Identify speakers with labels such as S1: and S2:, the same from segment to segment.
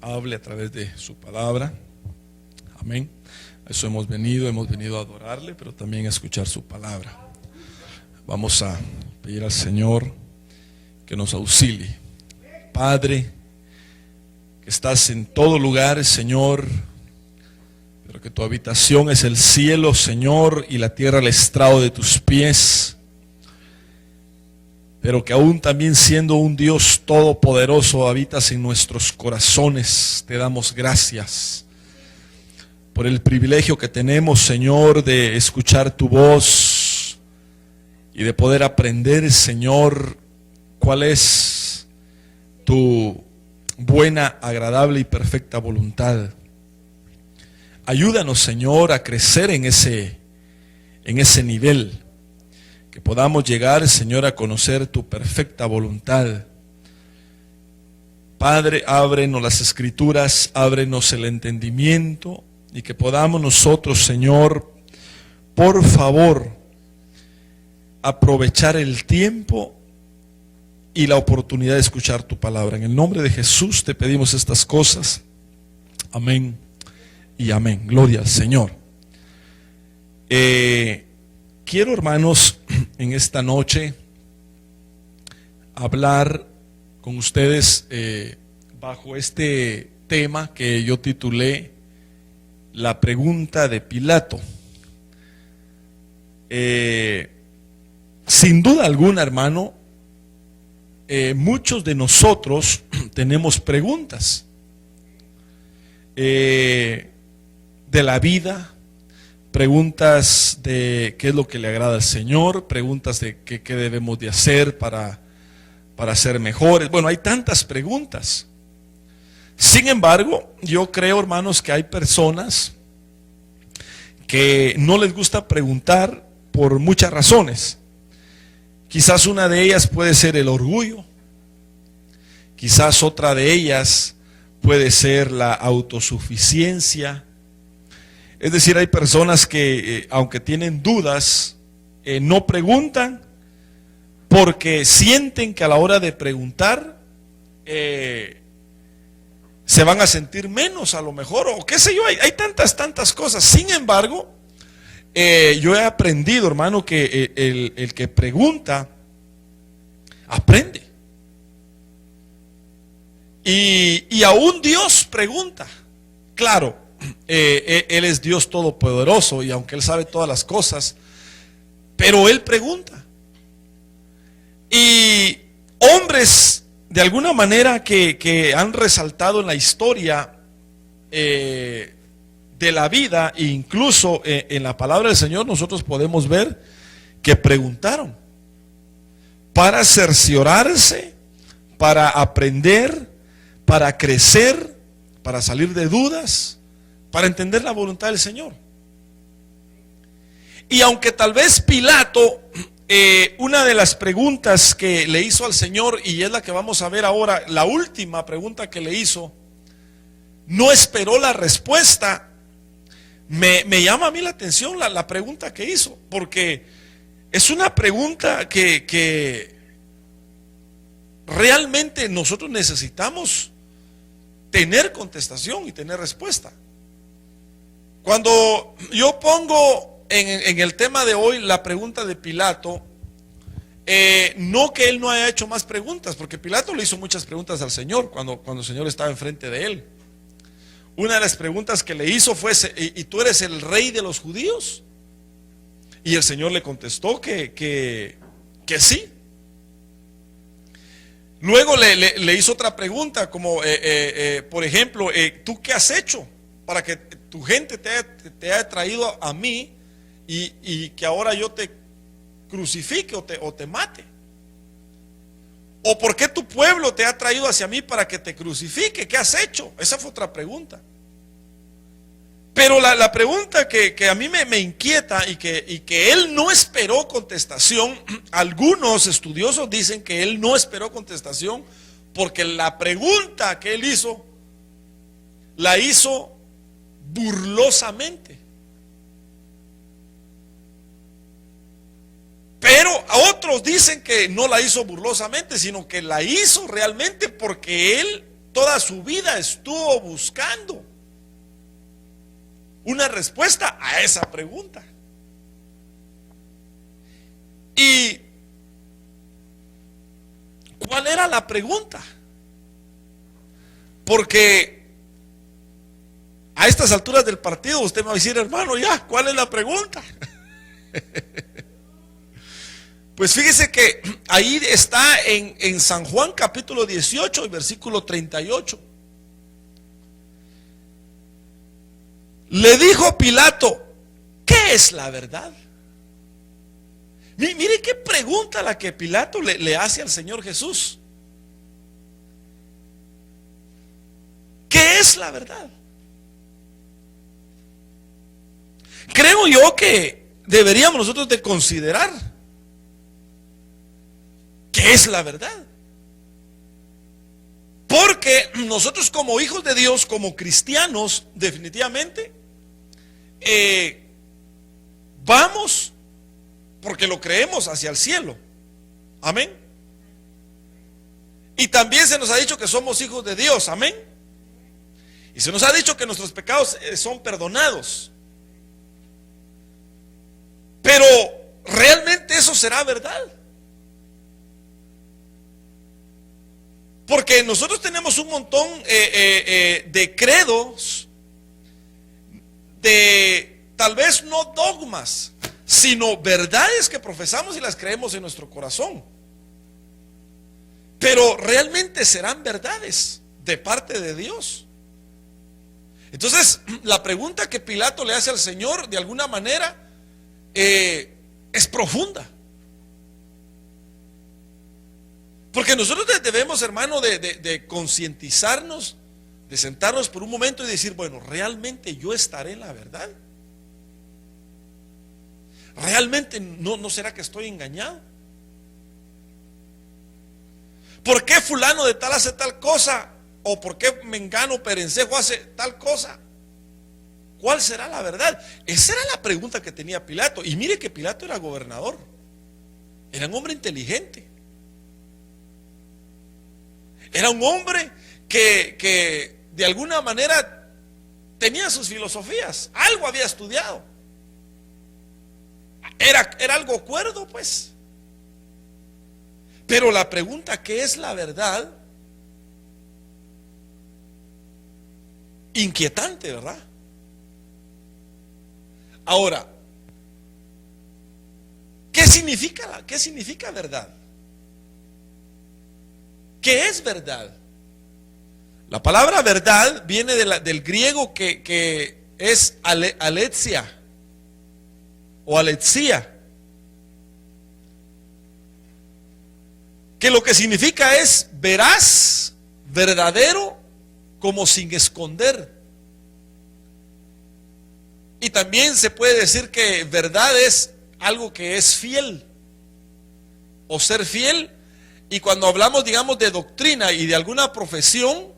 S1: hable a través de su palabra. Amén. A eso hemos venido a adorarle, pero también a escuchar su palabra. Vamos a pedir al Señor que nos auxilie. Padre, que estás en todo lugar, Señor, pero que tu habitación es el cielo, Señor, y la tierra el estrado de tus pies. Pero que aún también siendo un Dios todopoderoso habitas en nuestros corazones. Te damos gracias por el privilegio que tenemos, Señor, de escuchar tu voz y de poder aprender, Señor, cuál es tu buena, agradable y perfecta voluntad. Ayúdanos, Señor, a crecer en ese nivel. Que podamos llegar, Señor, a conocer tu perfecta voluntad. Padre, ábrenos las escrituras, ábrenos el entendimiento y que podamos nosotros, Señor, por favor, aprovechar el tiempo y la oportunidad de escuchar tu palabra. En el nombre de Jesús te pedimos estas cosas. Amén y amén. Gloria al Señor. Quiero, hermanos, en esta noche hablar con ustedes bajo este tema que yo titulé La pregunta de Pilato. Sin duda alguna, hermano, muchos de nosotros tenemos preguntas de la vida. Preguntas de qué es lo que le agrada al Señor, preguntas de qué debemos de hacer para ser mejores. Bueno, hay tantas preguntas. Sin embargo, yo creo, hermanos, que hay personas que no les gusta preguntar por muchas razones. Quizás una de ellas puede ser el orgullo. Quizás otra de ellas puede ser la autosuficiencia. Es decir, hay personas que aunque tienen dudas, no preguntan porque sienten que a la hora de preguntar se van a sentir menos a lo mejor, o qué sé yo, hay tantas cosas. Sin embargo, yo he aprendido, hermano, que el que pregunta, aprende. Y aún Dios pregunta, claro. Él es Dios todopoderoso y aunque Él sabe todas las cosas, pero Él pregunta. Y hombres de alguna manera que han resaltado en la historia de la vida, e incluso en la palabra del Señor, nosotros podemos ver que preguntaron para cerciorarse, para aprender, para crecer, para salir de dudas, para entender la voluntad del Señor. Y aunque tal vez Pilato, una de las preguntas que le hizo al Señor, y es la que vamos a ver ahora, la última pregunta que le hizo, no esperó la respuesta. Me llama a mí la atención la pregunta que hizo, porque es una pregunta que realmente nosotros necesitamos tener contestación y tener respuesta. Cuando yo pongo en el tema de hoy la pregunta de Pilato, no que él no haya hecho más preguntas, porque Pilato le hizo muchas preguntas al Señor cuando el Señor estaba enfrente de él. Una de las preguntas que le hizo fue: ¿y tú eres el rey de los judíos? Y el Señor le contestó que sí. Luego le hizo otra pregunta, como por ejemplo, ¿tú qué has hecho para que tu gente te haya traído a mí y que ahora yo te crucifique o te mate? ¿O por qué tu pueblo te ha traído hacia mí para que te crucifique? ¿Qué has hecho? Esa fue otra pregunta. Pero la pregunta que a mí me inquieta y que él no esperó contestación, algunos estudiosos dicen que él no esperó contestación porque la pregunta que él hizo, la hizo burlosamente. Pero a otros dicen que no la hizo burlosamente, sino que la hizo realmente porque él toda su vida estuvo buscando una respuesta a esa pregunta. ¿Y cuál era la pregunta? Porque a estas alturas del partido usted me va a decir, hermano, ya, ¿cuál es la pregunta? Pues fíjese que ahí está en San Juan capítulo 18 y versículo 38. Le dijo Pilato, ¿qué es la verdad? Mire qué pregunta la que Pilato le hace al Señor Jesús. ¿Qué es la verdad? Creo yo que deberíamos nosotros de considerar qué es la verdad. Porque nosotros como hijos de Dios, como cristianos, definitivamente vamos, porque lo creemos, hacia el cielo. Amén. Y también se nos ha dicho que somos hijos de Dios. Amén. Y se nos ha dicho que nuestros pecados son perdonados. Pero ¿realmente eso será verdad? Porque nosotros tenemos un montón de credos, de tal vez no dogmas, sino verdades que profesamos y las creemos en nuestro corazón. Pero ¿realmente serán verdades de parte de Dios? Entonces, la pregunta que Pilato le hace al Señor, de alguna manera, es profunda. Porque nosotros debemos, hermano, de concientizarnos, de sentarnos por un momento y decir, bueno, ¿realmente yo estaré en la verdad? ¿Realmente no será que estoy engañado? ¿Por qué fulano de tal hace tal cosa? ¿O por qué mengano perencejo hace tal cosa? ¿Cuál será la verdad? Esa era la pregunta que tenía Pilato. Y mire que Pilato era gobernador, era un hombre inteligente, era un hombre que de alguna manera tenía sus filosofías, algo había estudiado, era algo cuerdo, pues. Pero la pregunta, ¿qué es la verdad? Inquietante, ¿verdad? Ahora, ¿qué significa verdad? ¿Qué es verdad? La palabra verdad viene del griego que es aletheia o alexia, que lo que significa es veraz, verdadero, como sin esconder. Y también se puede decir que verdad es algo que es fiel o ser fiel. Y cuando hablamos, digamos, de doctrina y de alguna profesión,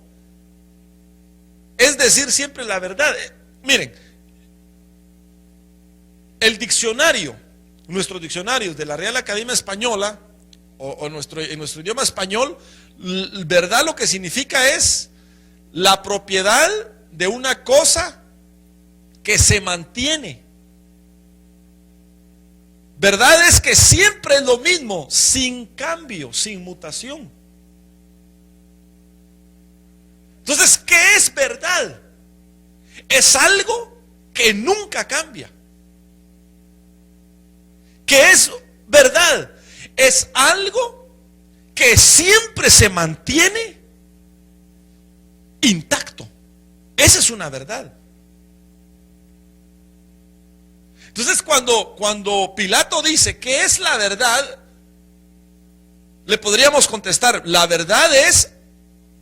S1: es decir siempre la verdad. Miren, el diccionario, nuestros diccionarios de la Real Academia Española o en nuestro idioma español, verdad lo que significa es la propiedad de una cosa que se mantiene. Verdad es que siempre es lo mismo, sin cambio, sin mutación. Entonces, ¿qué es verdad? Es algo que nunca cambia. ¿Qué es verdad? Es algo que siempre se mantiene intacto. Esa es una verdad. Entonces, cuando Pilato dice ¿qué es la verdad?, le podríamos contestar: la verdad es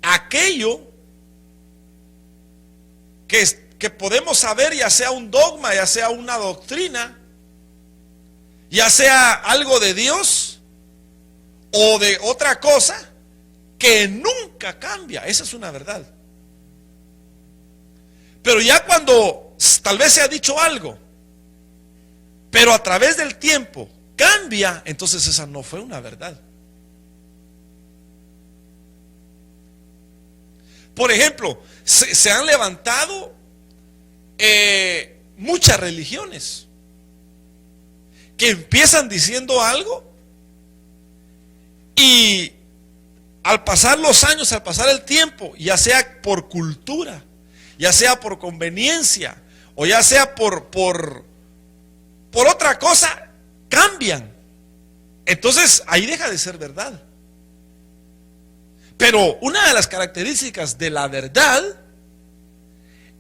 S1: aquello que podemos saber, ya sea un dogma, ya sea una doctrina, ya sea algo de Dios o de otra cosa, que nunca cambia. Esa es una verdad. Pero ya cuando tal vez se ha dicho algo, pero a través del tiempo cambia, entonces esa no fue una verdad. Por ejemplo, se han levantado muchas religiones que empiezan diciendo algo y al pasar los años, al pasar el tiempo, ya sea por cultura, ya sea por conveniencia o ya sea por otra cosa, cambian. Entonces ahí deja de ser verdad. Pero una de las características de la verdad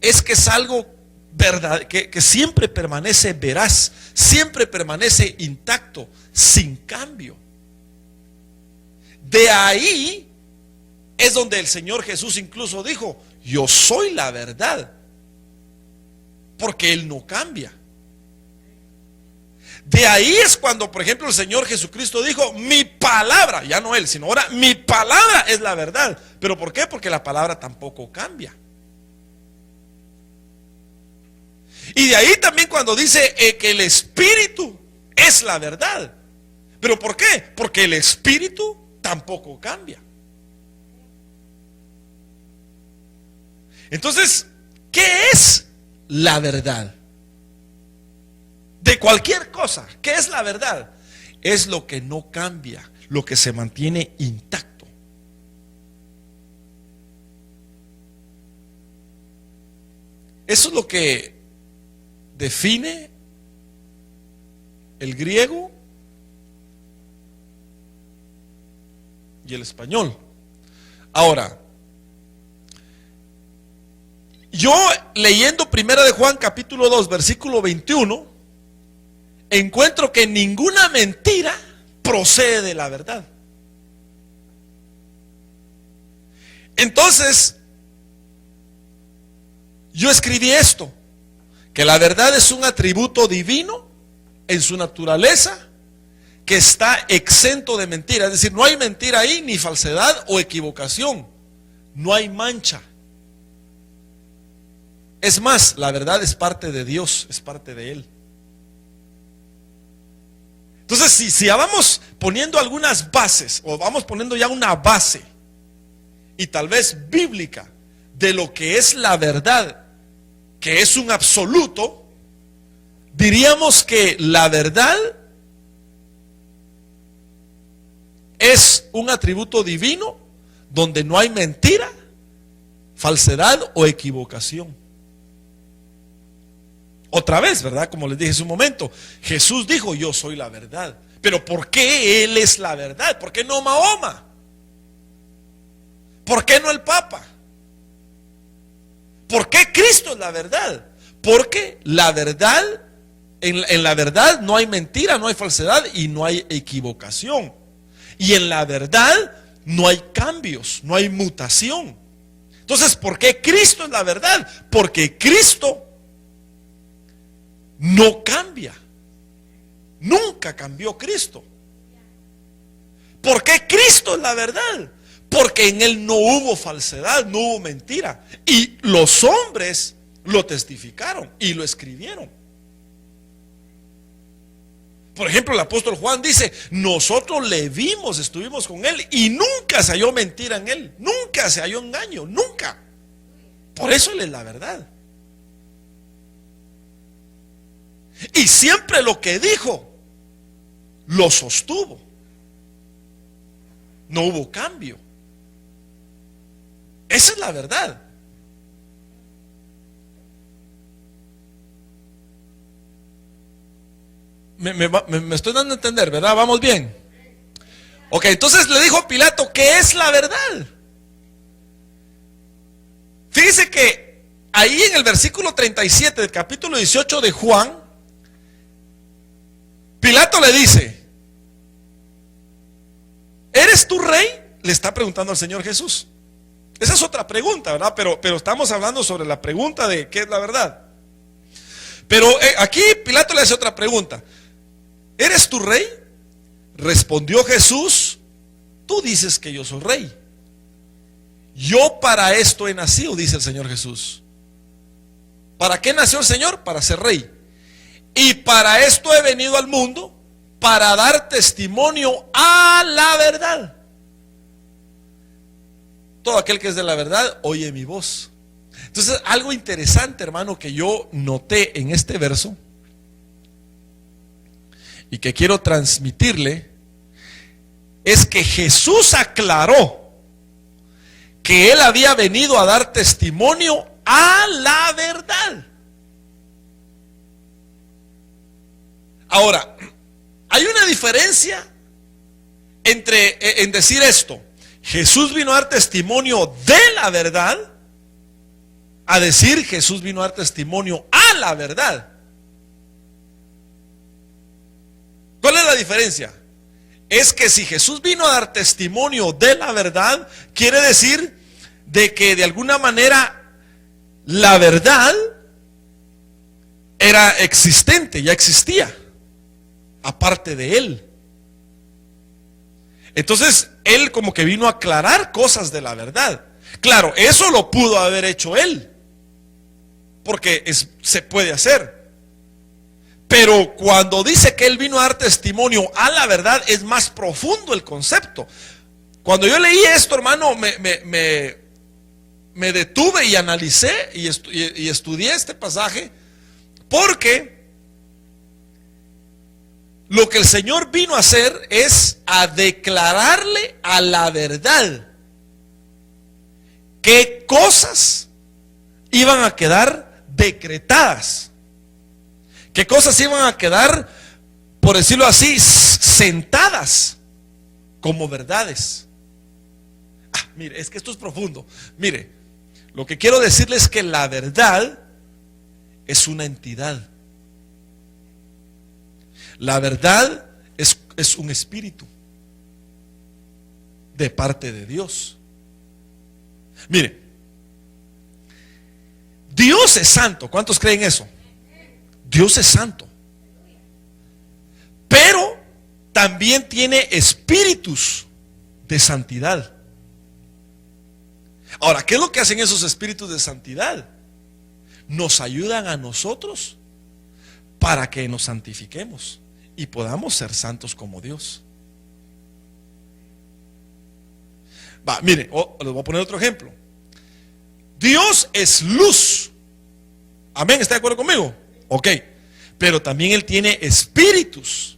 S1: es que es algo verdad, que siempre permanece veraz, siempre permanece intacto, sin cambio. De ahí es donde el Señor Jesús incluso dijo: yo soy la verdad, porque Él no cambia. De ahí es cuando, por ejemplo, el Señor Jesucristo dijo: mi palabra, ya no Él, sino ahora mi palabra es la verdad. ¿Pero por qué? Porque la palabra tampoco cambia. Y de ahí también cuando dice que el Espíritu es la verdad. ¿Pero por qué? Porque el Espíritu tampoco cambia. Entonces, ¿qué es la verdad? De cualquier cosa, ¿qué es la verdad? Es lo que no cambia, lo que se mantiene intacto. Eso es lo que define el griego y el español. Ahora, yo leyendo Primera de Juan capítulo 2 versículo 21, encuentro que ninguna mentira procede de la verdad. Entonces, yo escribí esto, que la verdad es un atributo divino en su naturaleza, que está exento de mentira. Es decir, no hay mentira ahí, ni falsedad o equivocación. No hay mancha. Es más, la verdad es parte de Dios, es parte de Él. Entonces, si ya vamos poniendo algunas bases, o vamos poniendo ya una base, y tal vez bíblica, de lo que es la verdad, que es un absoluto, diríamos que la verdad es un atributo divino donde no hay mentira, falsedad o equivocación. Otra vez, ¿verdad? Como les dije hace un momento, Jesús dijo: yo soy la verdad. Pero ¿por qué Él es la verdad? ¿Por qué no Mahoma? ¿Por qué no el Papa? ¿Por qué Cristo es la verdad? Porque la verdad, en la verdad no hay mentira, no hay falsedad y no hay equivocación. Y en la verdad no hay cambios, no hay mutación. Entonces, ¿por qué Cristo es la verdad? Porque Cristo no cambia. Nunca cambió Cristo. ¿Por qué Cristo es la verdad? Porque en Él no hubo falsedad, no hubo mentira. Y los hombres lo testificaron y lo escribieron. Por ejemplo, el apóstol Juan dice: nosotros le vimos, estuvimos con Él y nunca se halló mentira en Él. Nunca se halló engaño, nunca. Por eso Él es la verdad. Y siempre lo que dijo lo sostuvo. No hubo cambio. Esa es la verdad. Me estoy dando a entender, ¿verdad? ¿Vamos bien? Ok, entonces le dijo Pilato: ¿qué es la verdad? Fíjese que ahí en el versículo 37 del capítulo 18 de Juan, Pilato le dice: ¿eres tú rey? Le está preguntando al Señor Jesús. Esa es otra pregunta, ¿verdad? Pero estamos hablando sobre la pregunta de qué es la verdad. Pero aquí Pilato le hace otra pregunta: ¿eres tú rey? Respondió Jesús: tú dices que yo soy rey. Yo para esto he nacido, dice el Señor Jesús. ¿Para qué nació el Señor? Para ser rey. Y para esto he venido al mundo, para dar testimonio a la verdad. todo aquel que es de la verdad oye mi voz. Entonces, algo interesante, hermano, que yo noté en este verso y que quiero transmitirle, es que Jesús aclaró que Él había venido a dar testimonio a la verdad. Ahora, hay una diferencia en decir esto: Jesús vino a dar testimonio de la verdad, a decir Jesús vino a dar testimonio a la verdad. ¿Cuál es la diferencia? Es que si Jesús vino a dar testimonio de la verdad, quiere decir de que de alguna manera la verdad era existente, ya existía, aparte de Él. Entonces Él como que vino a aclarar cosas de la verdad. Claro, eso lo pudo haber hecho Él, porque se puede hacer. Pero cuando dice que Él vino a dar testimonio a la verdad, es más profundo el concepto. Cuando yo leí esto, hermano, me detuve y analicé y estudié este pasaje, porque lo que el Señor vino a hacer es a declararle a la verdad qué cosas iban a quedar decretadas, qué cosas iban a quedar, por decirlo así, sentadas como verdades. Mire, es que esto es profundo. Mire, lo que quiero decirles es que la verdad es una entidad. La verdad es un espíritu de parte de Dios. Mire, Dios es santo. ¿Cuántos creen eso? Dios es santo. Pero también tiene espíritus de santidad. Ahora, ¿qué es lo que hacen esos espíritus de santidad? Nos ayudan a nosotros para que nos santifiquemos y podamos ser santos como Dios. Mire, les voy a poner otro ejemplo. Dios es luz. Amén, ¿está de acuerdo conmigo? Ok, pero también Él tiene espíritus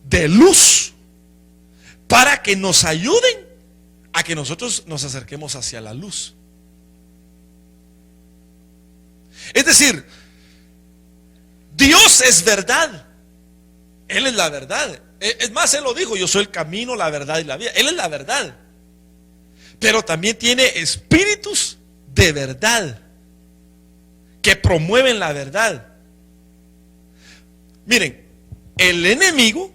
S1: de luz para que nos ayuden a que nosotros nos acerquemos hacia la luz. Es decir, Dios es verdad. Él es la verdad. Es más, Él lo dijo: yo soy el camino, la verdad y la vida. Él es la verdad. Pero también tiene espíritus de verdad que promueven la verdad. Miren, el enemigo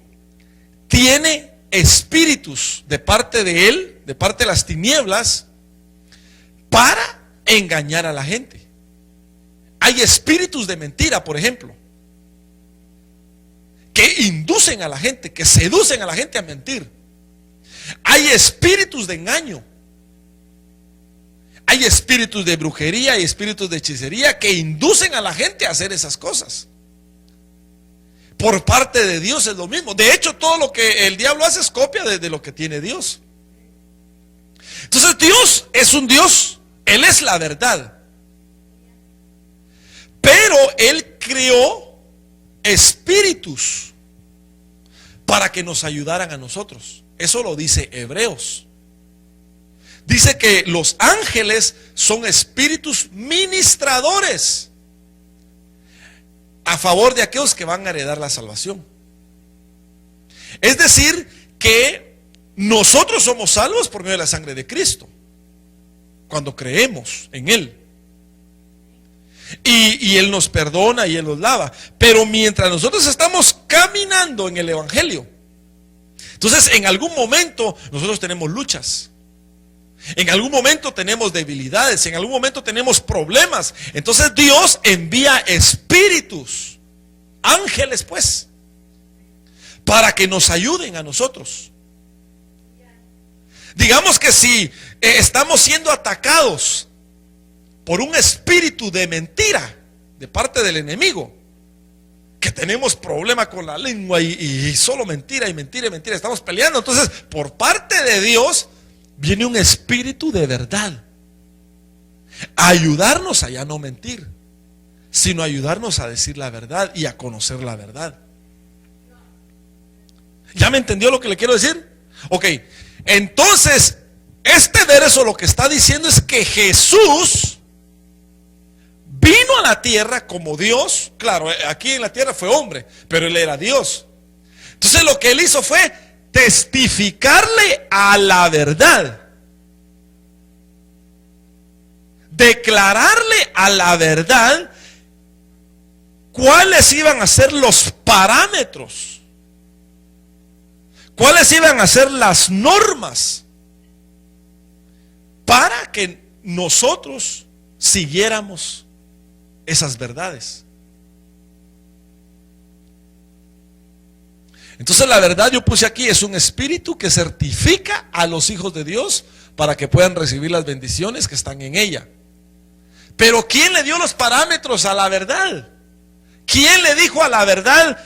S1: tiene espíritus de parte de él, de parte de las tinieblas, para engañar a la gente. Hay espíritus de mentira, por ejemplo, que inducen a la gente, que seducen a la gente a mentir. Hay espíritus de engaño. Hay espíritus de brujería y espíritus de hechicería que inducen a la gente a hacer esas cosas. Por parte de Dios es lo mismo. De hecho, todo lo que el diablo hace es copia de lo que tiene Dios. Entonces, Dios es un Dios, Él es la verdad. Pero Él creó espíritus para que nos ayudaran a nosotros. Eso lo dice Hebreos. Dice que los ángeles son espíritus ministradores a favor de aquellos que van a heredar la salvación. Es decir, que nosotros somos salvos por medio de la sangre de Cristo, cuando creemos en Él. Y Él nos perdona y Él nos lava. Pero mientras nosotros estamos caminando en el Evangelio, entonces en algún momento nosotros tenemos luchas. En algún momento tenemos debilidades, en algún momento tenemos problemas. Entonces Dios envía espíritus, ángeles pues, para que nos ayuden a nosotros. Digamos que si estamos siendo atacados por un espíritu de mentira de parte del enemigo, que tenemos problema con la lengua y solo mentira y mentira y mentira, estamos peleando. Entonces, por parte de Dios, viene un espíritu de verdad a ayudarnos a ya no mentir, sino a ayudarnos a decir la verdad y a conocer la verdad. ¿Ya me entendió lo que le quiero decir? Ok, entonces este verso lo que está diciendo es que Jesús vino a la tierra como Dios. Claro, aquí en la tierra fue hombre, pero Él era Dios. Entonces lo que Él hizo fue testificarle a la verdad, declararle a la verdad cuáles iban a ser los parámetros, cuáles iban a ser las normas para que nosotros siguiéramos esas verdades. Entonces la verdad, yo puse aquí, es un espíritu que certifica a los hijos de Dios para que puedan recibir las bendiciones que están en ella. Pero ¿quién le dio los parámetros a la verdad? ¿Quién le dijo a la verdad,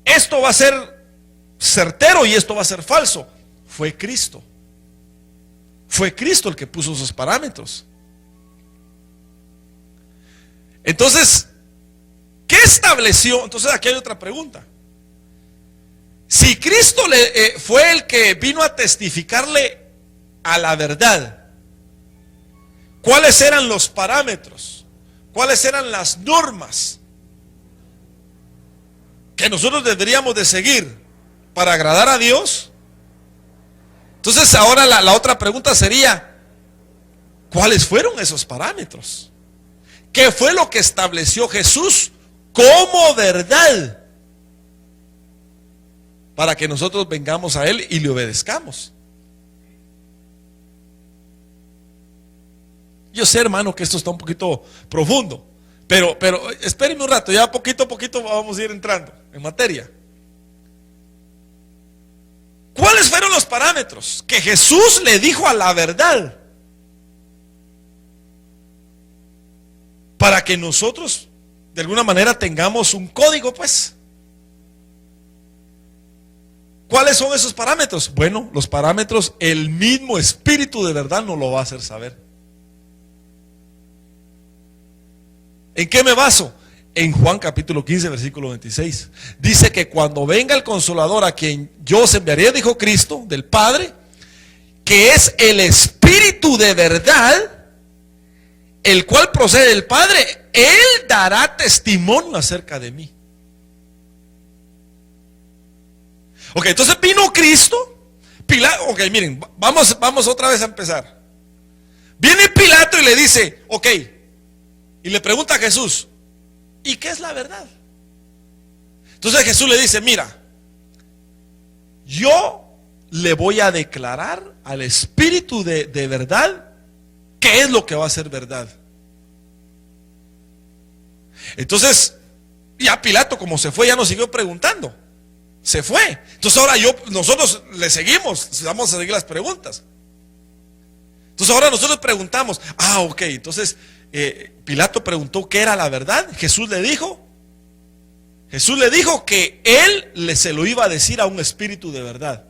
S1: esto va a ser certero y esto va a ser falso? Fue Cristo. Fue Cristo el que puso esos parámetros. Entonces, ¿qué estableció? Entonces aquí hay otra pregunta. Si Cristo fue el que vino a testificarle a la verdad, ¿cuáles eran los parámetros? ¿Cuáles eran las normas que nosotros deberíamos de seguir para agradar a Dios? Entonces ahora la otra pregunta sería, ¿cuáles fueron esos parámetros? ¿Qué fue lo que estableció Jesús como verdad para que nosotros vengamos a Él y le obedezcamos? Yo sé, hermano, que esto está un poquito profundo, pero espérenme un rato, ya poquito a poquito vamos a ir entrando en materia. ¿Cuáles fueron los parámetros que Jesús le dijo a la verdad para que nosotros de alguna manera tengamos un código, pues? ¿Cuáles son esos parámetros? Bueno, los parámetros el mismo Espíritu de verdad nos lo va a hacer saber. ¿En qué me baso? En Juan capítulo 15, versículo 26. Dice que cuando venga el Consolador, a quien yo os enviaré, dijo Cristo, del Padre, que es el Espíritu de verdad, el cual procede del Padre, Él dará testimonio acerca de mí. Ok, entonces vino Cristo, Pilato. Ok, miren, vamos otra vez a empezar. Viene Pilato y le dice, ok, y le pregunta a Jesús, ¿y qué es la verdad? Entonces Jesús le dice, mira, yo le voy a declarar al Espíritu de verdad qué es lo que va a ser verdad. Entonces, ya Pilato, como se fue, ya nos siguió preguntando. Se fue. Entonces ahora nosotros le seguimos, vamos a seguir las preguntas. Entonces ahora nosotros preguntamos, ok, entonces Pilato preguntó qué era la verdad. Jesús le dijo que él se lo iba a decir a un espíritu de verdad.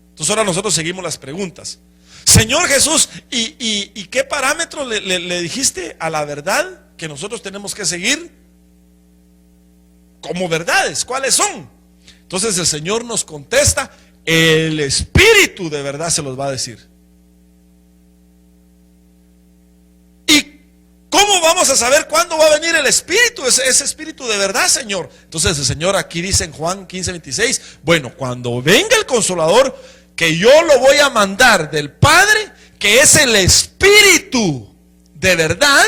S1: Entonces ahora nosotros seguimos las preguntas. Señor Jesús, ¿y qué parámetros le dijiste a la verdad que nosotros tenemos que seguir como verdades? ¿Cuáles son? Entonces el Señor nos contesta, el Espíritu de verdad se los va a decir. ¿Y cómo vamos a saber cuándo va a venir el Espíritu, ese Espíritu de verdad, Señor? Entonces el Señor aquí dice en Juan 15, 26, bueno, cuando venga el Consolador, que yo lo voy a mandar del Padre, que es el Espíritu de verdad,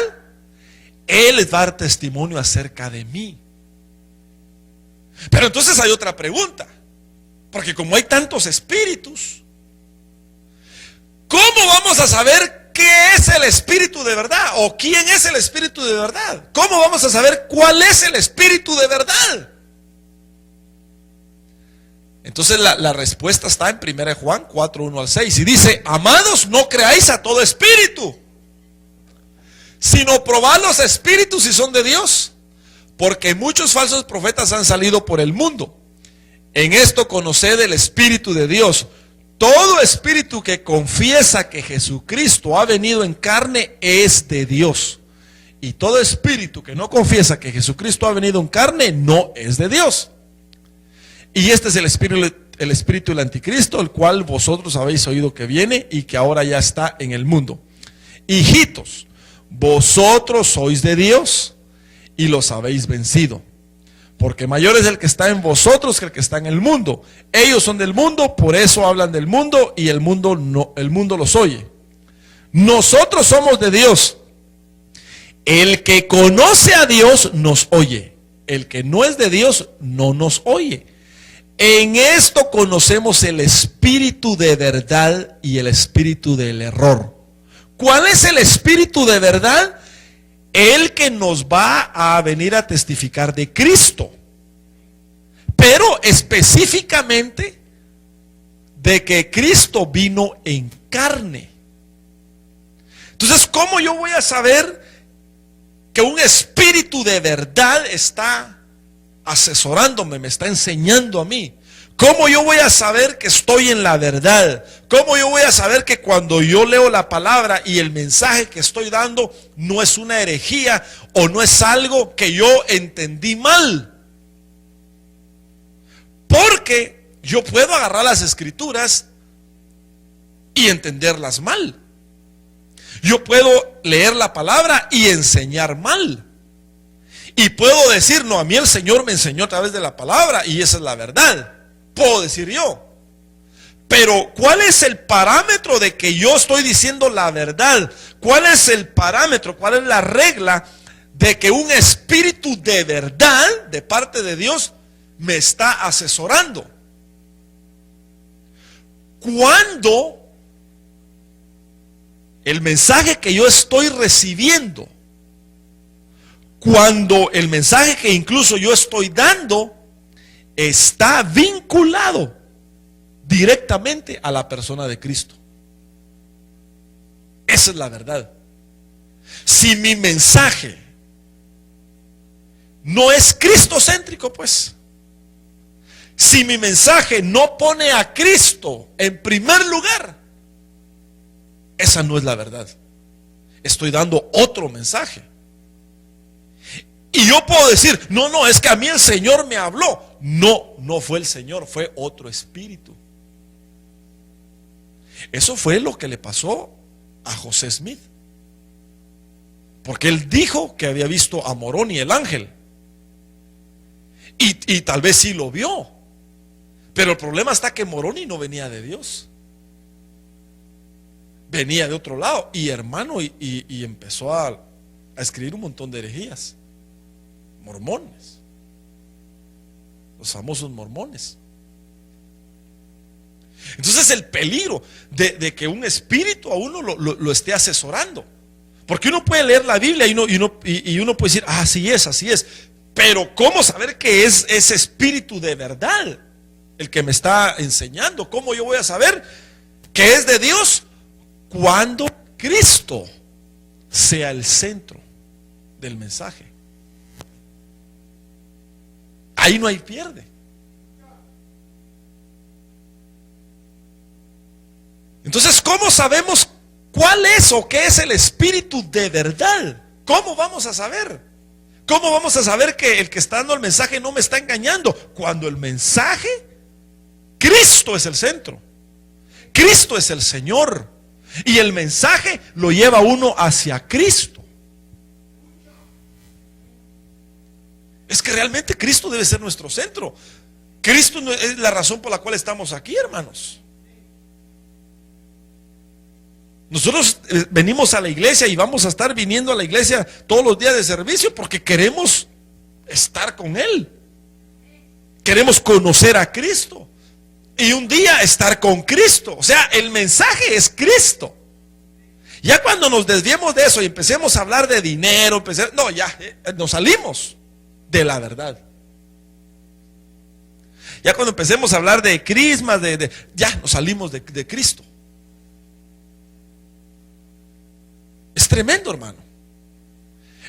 S1: Él les va a dar testimonio acerca de mí. Pero entonces hay otra pregunta, porque como hay tantos espíritus, ¿cómo vamos a saber qué es el Espíritu de verdad? ¿O quién es el Espíritu de verdad? ¿Cómo vamos a saber cuál es el Espíritu de verdad? Entonces la respuesta está en 1 Juan 4, 1 al 6 y dice, amados, no creáis a todo espíritu, sino probad los espíritus si son de Dios, porque muchos falsos profetas han salido por el mundo. En esto conoced el Espíritu de Dios. todo espíritu que confiesa que Jesucristo ha venido en carne es de Dios. Y todo espíritu que no confiesa que Jesucristo ha venido en carne no es de Dios. Y este es el espíritu del anticristo, el cual vosotros habéis oído que viene y que ahora ya está en el mundo. Hijitos, vosotros sois de Dios y los habéis vencido, porque mayor es el que está en vosotros que el que está en el mundo. Ellos son del mundo, por eso hablan del mundo, y el mundo los oye. Nosotros somos de Dios. El que conoce a Dios nos oye. El que no es de Dios no nos oye. En esto conocemos el espíritu de verdad y el espíritu del error. ¿Cuál es el espíritu de verdad? El que nos va a venir a testificar de Cristo, pero específicamente de que Cristo vino en carne. Entonces, ¿cómo yo voy a saber que un espíritu de verdad está asesorándome, me está enseñando a mí? ¿Cómo yo voy a saber que estoy en la verdad? ¿Cómo yo voy a saber que cuando yo leo la palabra y el mensaje que estoy dando no es una herejía o no es algo que yo entendí mal? Porque yo puedo agarrar las escrituras y entenderlas mal. Yo puedo leer la palabra y enseñar mal. Y puedo decir, no, a mí el Señor me enseñó a través de la palabra y esa es la verdad. Puedo decir yo. Pero ¿cuál es el parámetro de que yo estoy diciendo la verdad? ¿Cuál es el parámetro? ¿Cuál es la regla de que un espíritu de verdad de parte de Dios me está asesorando? Cuando el mensaje que yo estoy recibiendo, cuando el mensaje que incluso yo estoy dando está vinculado directamente a la persona de Cristo. Esa es la verdad. Si mi mensaje no es cristocéntrico, pues, si mi mensaje no pone a Cristo en primer lugar, esa no es la verdad. Estoy dando otro mensaje. Y yo puedo decir, no, es que a mí el Señor me habló. No fue el Señor, fue otro espíritu. Eso fue lo que le pasó a José Smith. Porque él dijo que había visto a Moroni, el ángel. Y tal vez sí lo vio. Pero el problema está que Moroni no venía de Dios. Venía de otro lado. Y hermano, y empezó a escribir un montón de herejías. Mormones, los famosos mormones. Entonces el peligro de que un espíritu a uno lo esté asesorando, porque uno puede leer la Biblia y uno puede decir, así es, pero ¿cómo saber que es ese espíritu de verdad el que me está enseñando? ¿Cómo yo voy a saber que es de Dios? Cuando Cristo sea el centro del mensaje. Ahí no hay pierde. Entonces, ¿cómo sabemos cuál es o qué es el espíritu de verdad? ¿Cómo vamos a saber? ¿Cómo vamos a saber que el que está dando el mensaje no me está engañando? Cuando el mensaje, Cristo es el centro. Cristo es el Señor. Y el mensaje lo lleva uno hacia Cristo. Es que realmente Cristo debe ser nuestro centro. Cristo es la razón por la cual estamos aquí, hermanos. Nosotros venimos a la iglesia y vamos a estar viniendo a la iglesia todos los días de servicio porque queremos estar con Él. Queremos conocer a Cristo y un día estar con Cristo. O sea, el mensaje es Cristo. Ya cuando nos desviemos de eso y empecemos a hablar de dinero, ya nos salimos de la verdad. Ya cuando empecemos a hablar de crismas, ya nos salimos de Cristo. Es tremendo, hermano.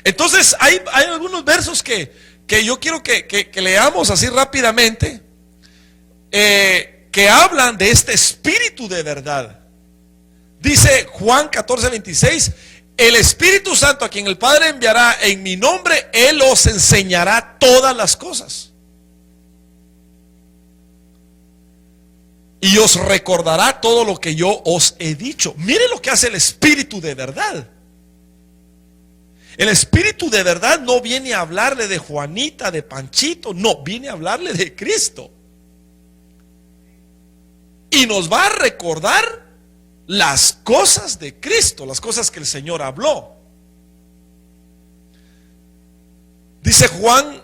S1: Entonces hay algunos versos que yo quiero que leamos así rápidamente. que hablan de este espíritu de verdad. Dice Juan 14:26, el Espíritu Santo a quien el Padre enviará en mi nombre, Él os enseñará todas las cosas. Y os recordará todo lo que yo os he dicho. Mire lo que hace el Espíritu de verdad. El Espíritu de verdad no viene a hablarle de Juanita, de Panchito, no, viene a hablarle de Cristo. Y nos va a recordar las cosas de Cristo, las cosas que el Señor habló. Dice Juan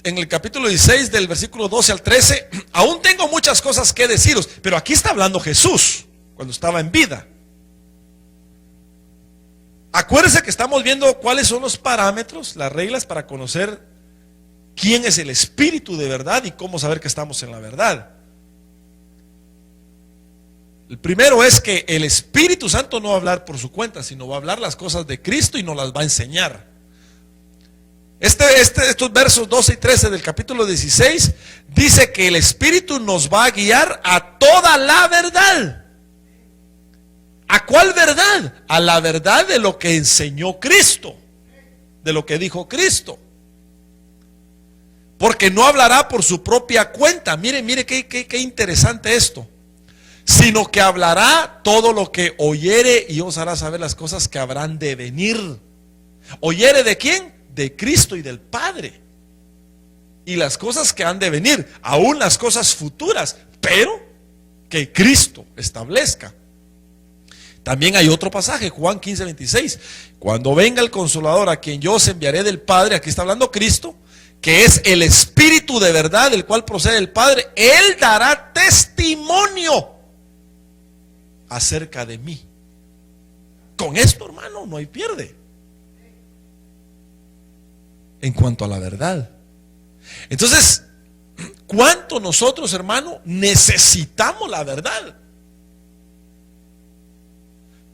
S1: en el capítulo 16 del versículo 12 al 13, aún tengo muchas cosas que deciros, pero aquí está hablando Jesús cuando estaba en vida. Acuérdense que estamos viendo cuáles son los parámetros, las reglas para conocer quién es el Espíritu de verdad y cómo saber que estamos en la verdad. El primero es que el Espíritu Santo no va a hablar por su cuenta, sino va a hablar las cosas de Cristo y nos las va a enseñar. Estos versos 12 y 13 del capítulo 16 dice que el Espíritu nos va a guiar a toda la verdad. ¿A cuál verdad? A la verdad de lo que enseñó Cristo, de lo que dijo Cristo. Porque no hablará por su propia cuenta. Mire qué interesante esto. Sino que hablará todo lo que oyere y os hará saber las cosas que habrán de venir. ¿Oyere de quién? De Cristo y del Padre. Y las cosas que han de venir, aún las cosas futuras, pero que Cristo establezca. También hay otro pasaje, Juan 15:26. Cuando venga el Consolador a quien yo os enviaré del Padre, aquí está hablando Cristo, que es el Espíritu de verdad, del cual procede el Padre, Él dará testimonio acerca de mí. Con esto, hermano, no hay pierde en cuanto a la verdad. Entonces, ¿cuánto nosotros, hermano, necesitamos la verdad?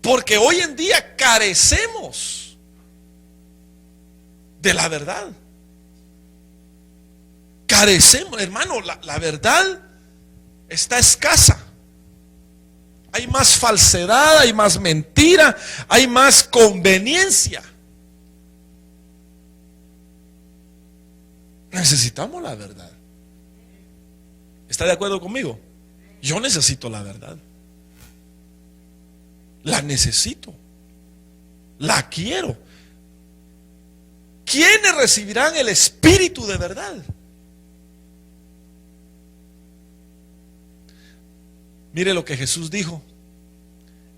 S1: Porque hoy en día carecemos de la verdad. Carecemos, hermano, la verdad está escasa. Hay más falsedad, hay más mentira, hay más conveniencia. Necesitamos la verdad. ¿Está de acuerdo conmigo? Yo necesito la verdad. La necesito. La quiero. ¿Quiénes recibirán el Espíritu de verdad? Mire lo que Jesús dijo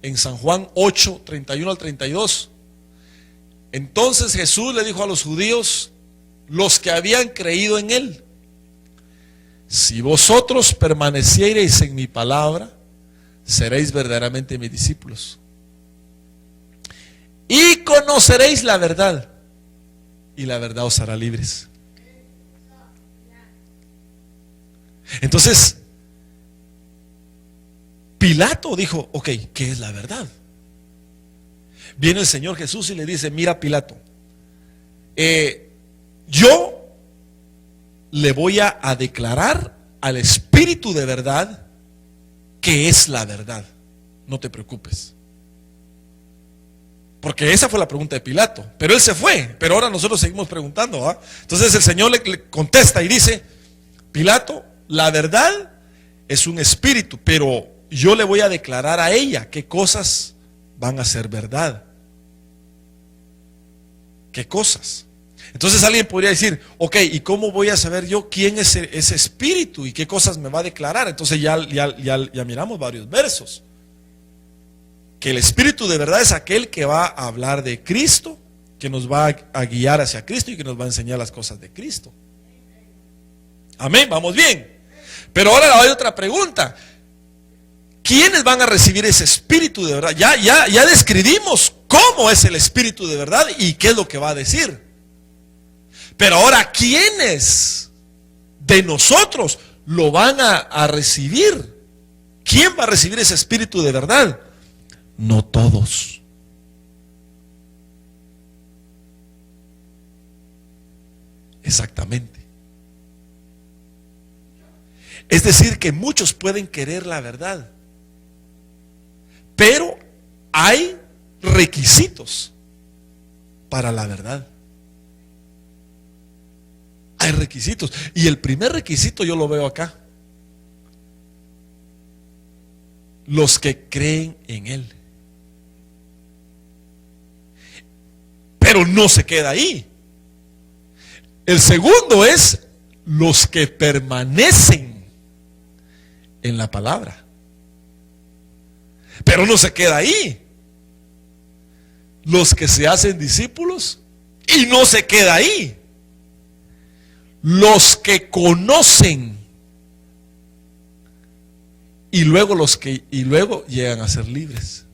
S1: en San Juan 8, 31 al 32. Entonces Jesús le dijo a los judíos, los que habían creído en él: si vosotros permaneciereis en mi palabra, seréis verdaderamente mis discípulos. Y conoceréis la verdad, y la verdad os hará libres. Entonces, Pilato dijo, ok, ¿qué es la verdad? Viene el Señor Jesús y le dice, mira Pilato, yo le voy a declarar al Espíritu de verdad que es la verdad. No te preocupes. Porque esa fue la pregunta de Pilato. Pero él se fue, pero ahora nosotros seguimos preguntando, ¿va? Entonces el Señor le contesta y dice, Pilato, la verdad es un espíritu, pero yo le voy a declarar a ella qué cosas van a ser verdad. ¿Qué cosas? Entonces alguien podría decir, ok, ¿y cómo voy a saber yo quién es ese espíritu y qué cosas me va a declarar? Entonces ya miramos varios versos. Que el Espíritu de verdad es aquel que va a hablar de Cristo, que nos va a guiar hacia Cristo y que nos va a enseñar las cosas de Cristo. Amén, vamos bien. Pero ahora hay otra pregunta. ¿Quiénes van a recibir ese Espíritu de verdad? Ya describimos cómo es el Espíritu de verdad y qué es lo que va a decir. Pero ahora, ¿quiénes de nosotros lo van a recibir? ¿Quién va a recibir ese Espíritu de verdad? No todos. Exactamente. Es decir, que muchos pueden querer la verdad, pero hay requisitos para la verdad. Hay requisitos. Y el primer requisito yo lo veo acá: los que creen en Él. Pero no se queda ahí. El segundo es los que permanecen en la palabra. Pero no se queda ahí. Los que se hacen discípulos, y no se queda ahí. Los que conocen, y luego llegan a ser libres.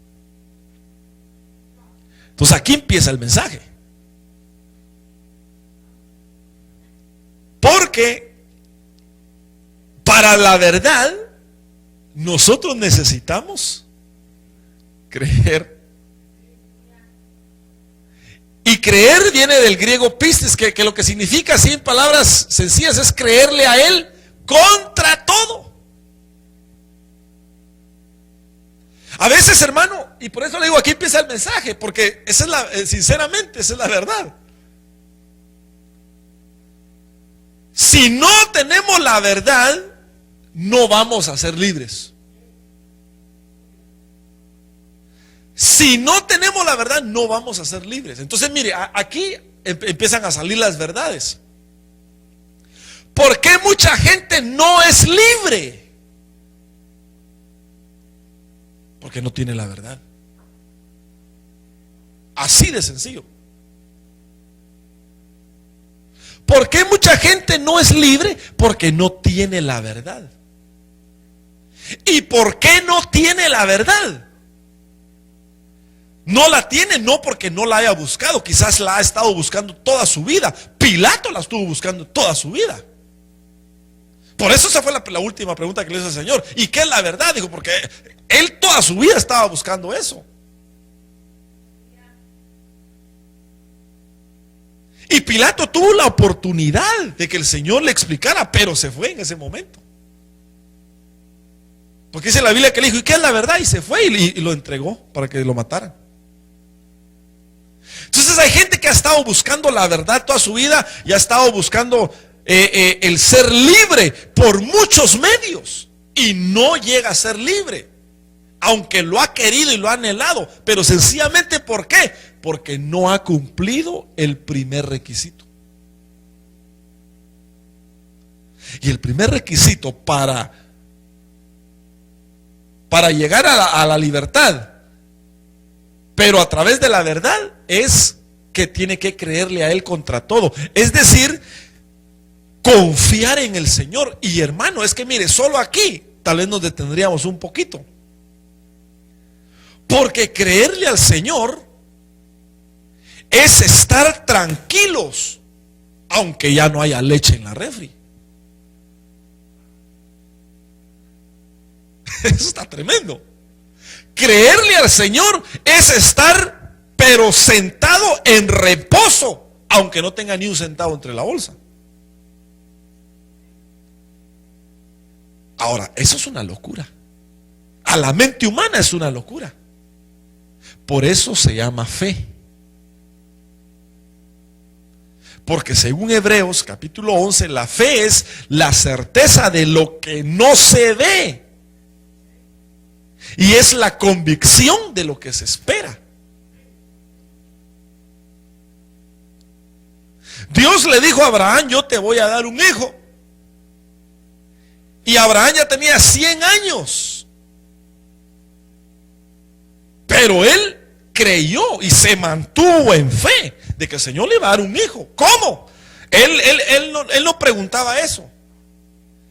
S1: Entonces aquí empieza el mensaje. Porque para la verdad nosotros necesitamos creer. Y creer viene del griego pistis, que lo que significa, así en palabras sencillas, es creerle a Él contra todo. A veces, hermano, y por eso le digo, aquí empieza el mensaje, porque sinceramente, esa es la verdad. Si no tenemos la verdad, no vamos a ser libres. Si no tenemos la verdad, no vamos a ser libres. Entonces, mire, aquí empiezan a salir las verdades. ¿Por qué mucha gente no es libre? Porque no tiene la verdad. Así de sencillo. ¿Por qué mucha gente no es libre? Porque no tiene la verdad. ¿Y por qué no tiene la verdad? No la tiene, no porque no la haya buscado, quizás la ha estado buscando toda su vida. Pilato la estuvo buscando toda su vida. Por eso esa fue la última pregunta que le hizo el Señor. ¿Y qué es la verdad? Dijo, porque él toda su vida estaba buscando eso. Y Pilato tuvo la oportunidad de que el Señor le explicara, pero se fue en ese momento. Porque dice la Biblia que le dijo, ¿y qué es la verdad? Y se fue y lo entregó para que lo mataran. Entonces hay gente que ha estado buscando la verdad toda su vida y ha estado buscando el ser libre por muchos medios y no llega a ser libre, aunque lo ha querido y lo ha anhelado, pero sencillamente ¿por qué? Porque no ha cumplido el primer requisito. Y el primer requisito para llegar a la libertad, pero a través de la verdad, es que tiene que creerle a Él contra todo. Es decir, confiar en el Señor. Y hermano, es que mire, solo aquí tal vez nos detendríamos un poquito. Porque creerle al Señor es estar tranquilos, aunque ya no haya leche en la refri. Eso está tremendo. Creerle al Señor es estar, pero sentado en reposo, aunque no tenga ni un centavo entre la bolsa. Ahora, eso es una locura. A la mente humana es una locura. Por eso se llama fe. Porque según Hebreos capítulo 11, la fe es la certeza de lo que no se ve. Y es la convicción de lo que se espera. Dios le dijo a Abraham, yo te voy a dar un hijo. Y Abraham ya tenía 100 años. Pero él creyó y se mantuvo en fe de que el Señor le iba a dar un hijo. ¿Cómo? Él no preguntaba eso.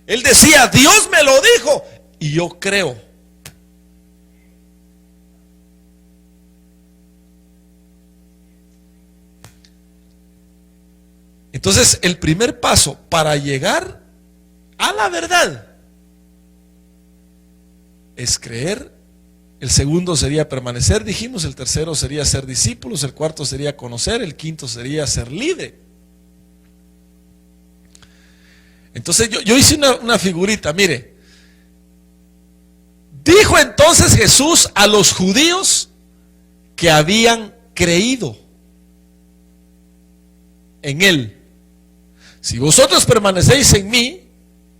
S1: Él decía, Dios me lo dijo y yo creo. Entonces, el primer paso para llegar a la verdad es creer. El segundo sería permanecer, dijimos. El tercero sería ser discípulos. El cuarto sería conocer. El quinto sería ser libre. Entonces yo hice una figurita, mire. Dijo entonces Jesús a los judíos que habían creído en Él: si vosotros permanecéis en mí,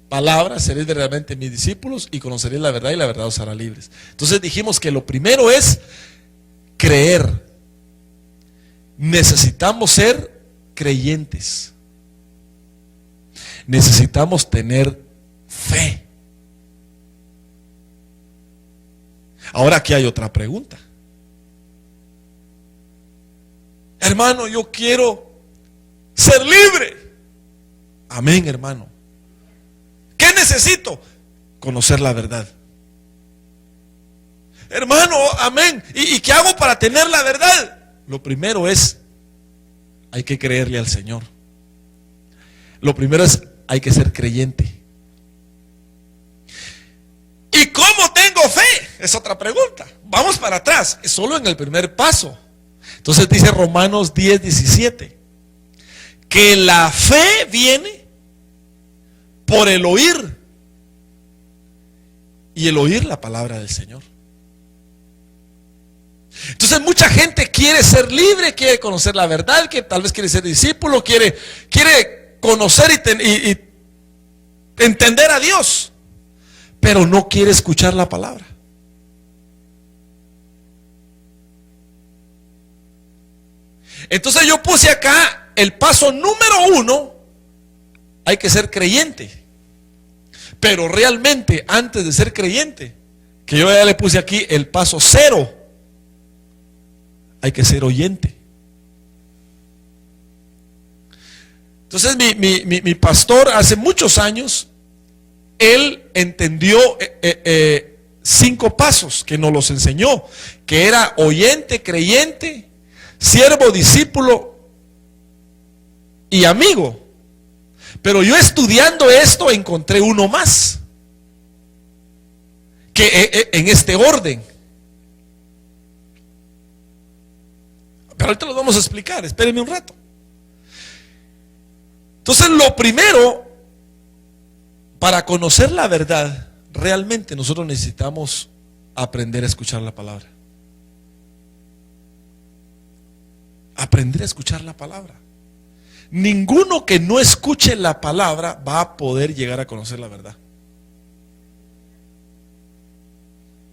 S1: palabra, seréis verdaderamente mis discípulos y conoceréis la verdad y la verdad os hará libres. Entonces dijimos que lo primero es creer. Necesitamos ser creyentes. Necesitamos tener fe. Ahora aquí hay otra pregunta. Hermano, yo quiero ser libre. Amén, hermano. ¿Qué necesito? Conocer la verdad. Hermano, amén. ¿Y qué hago para tener la verdad? Lo primero es, hay que creerle al Señor. Lo primero es, hay que ser creyente. ¿Y cómo tengo fe? Es otra pregunta. Vamos para atrás, es solo en el primer paso. Entonces dice Romanos 10:17, que la fe viene por el oír, y el oír la palabra del Señor. Entonces mucha gente quiere ser libre, quiere conocer la verdad, que tal vez quiere ser discípulo, quiere conocer y entender a Dios, pero no quiere escuchar la palabra. Entonces yo puse acá el paso número 1, hay que ser creyente. Pero realmente antes de ser creyente, que yo ya le puse aquí el paso 0, hay que ser oyente. Entonces mi pastor hace muchos años, él entendió 5 pasos que nos los enseñó, que era oyente, creyente, siervo, discípulo y amigo. Pero yo estudiando esto encontré uno más, que en este orden. Pero ahorita lo vamos a explicar, espérenme un rato. Entonces lo primero, para conocer la verdad, realmente nosotros necesitamos aprender a escuchar la palabra. Aprender a escuchar la palabra. Ninguno que no escuche la palabra va a poder llegar a conocer la verdad.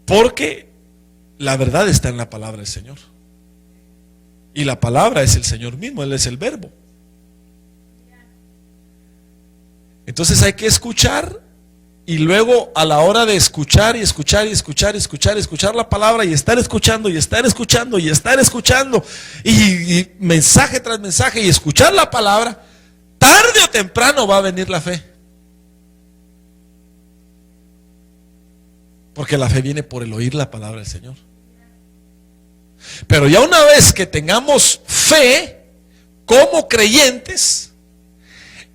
S1: Porque la verdad está en la palabra del Señor. Y la palabra es el Señor mismo, Él es el verbo. Entonces hay que escuchar, y luego a la hora de escuchar y escuchar y escuchar y escuchar la palabra, y estar escuchando y estar escuchando y estar escuchando, y mensaje tras mensaje, y escuchar la palabra, tarde o temprano va a venir la fe. Porque la fe viene por el oír la palabra del Señor. Pero ya una vez que tengamos fe como creyentes,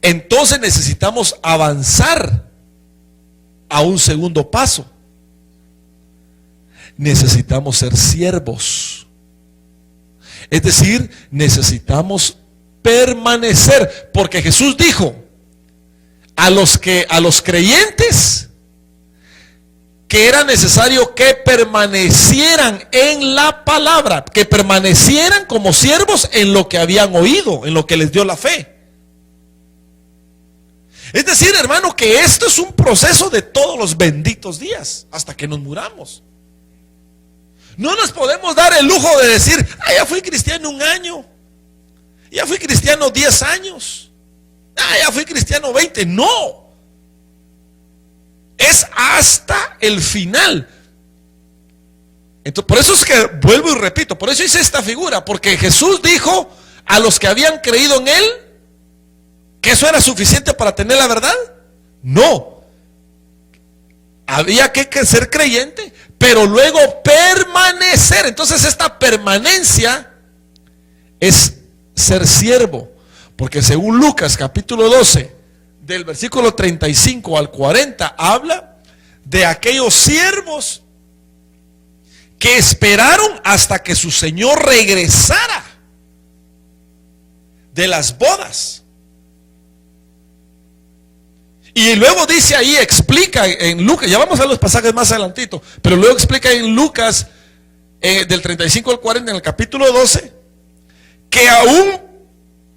S1: entonces necesitamos avanzar a un segundo paso. Necesitamos ser siervos. Es decir, necesitamos permanecer, porque Jesús dijo a los creyentes que era necesario que permanecieran en la palabra, que permanecieran como siervos en lo que habían oído, en lo que les dio la fe. Es decir, hermano, que esto es un proceso de todos los benditos días hasta que nos muramos. No nos podemos dar el lujo de decir, ya fui cristiano 1 año, ya fui cristiano 10 años, ya fui cristiano 20. No, es hasta el final. Entonces, por eso es que vuelvo y repito, por eso hice esta figura, porque Jesús dijo a los que habían creído en Él ¿que eso era suficiente para tener la verdad? No. Había que ser creyente, pero luego permanecer. Entonces esta permanencia es ser siervo. Porque según Lucas capítulo 12, del versículo 35 al 40, habla de aquellos siervos que esperaron hasta que su Señor regresara de las bodas. Y luego dice ahí, explica en Lucas, ya vamos a los pasajes más adelantito, pero luego explica en Lucas del 35 al 40 en el capítulo 12, que aún